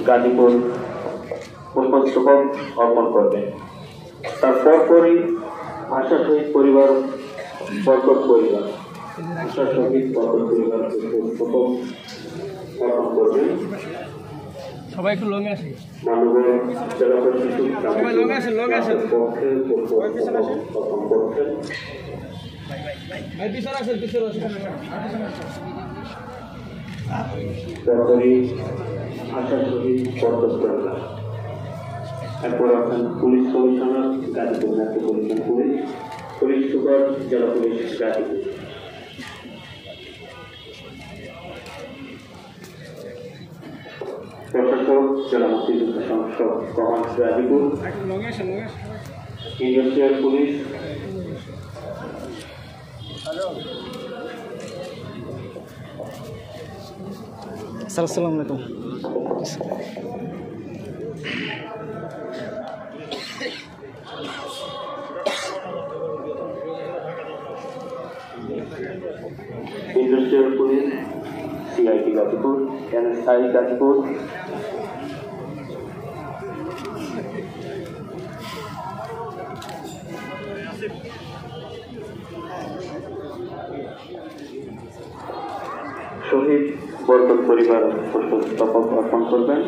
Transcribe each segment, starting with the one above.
গাজীপুর পুষ্পস্তবক অর্পণ করবেন। তার পরই ভাষা শহীদ পরিবার বরকত পরিবার ভাষা শহীদ বরকত পরিবার পুষ্পস্তবক অর্পণ করবেন। সবাই একটু লঙ্গে আসে, মাননীয় জেলা প্রশাসক সবাই লঙ্গে আসেন, লঙ্গে আসেন, পক্ষে অর্পণ করছেন। ভাই পিছনে আসেন, পিছনে আসেন। সরকারি ভাষা শহীদ বরকত পরিবার। এরপর আছেন police commissioner Gazipur metropolitan police super জেলা পুলিশ গাজীপুর। প্রশাসক জেলা মুক্তিযুদ্ধ সংসদ command Gazipur. Industrial police sir আসসালামু আলাইকুম। Industrial police CIT Gazipur NSI Gazipur. শহীদ বরকত পরিবার পুষ্পস্তবক অর্পণ করবেন।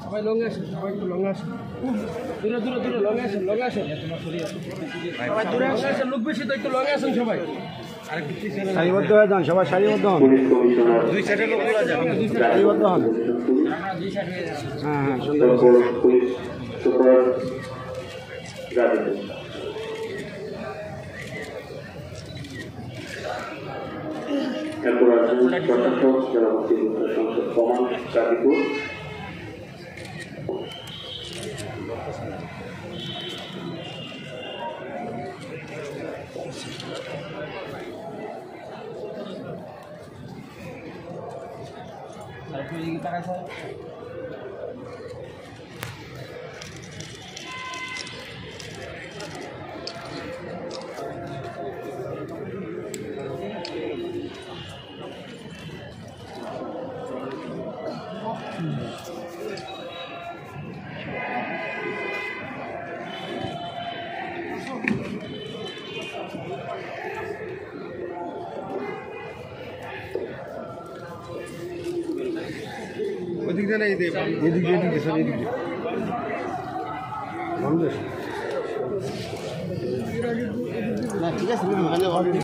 সবাই লঙ্গে আসেন, সবাই একটু লঙ্গে আসেন, দূরে দূরে দূরে লঙ্গে আসেন, লঙ্গে আসেন, সবাই দূরে আসেন, লোক বেশি তো একটু লঙ্গে আসেন সবাই। সারিবদ্ধ হয়ে যান, সবাই সারিবদ্ধ হন, পুলিশ কমিশনার সারিবদ্ধ হন। হ্যাঁ হ্যাঁ, সুন্দর। Police super Gazipur. এরপর আছেন প্রশাসক জেলা মুক্তিযুদ্ধ সংসদ কমান্ড গাজীপুর। এদিকে এদিকে স্যার, এদিকে না, ঠিক আছে।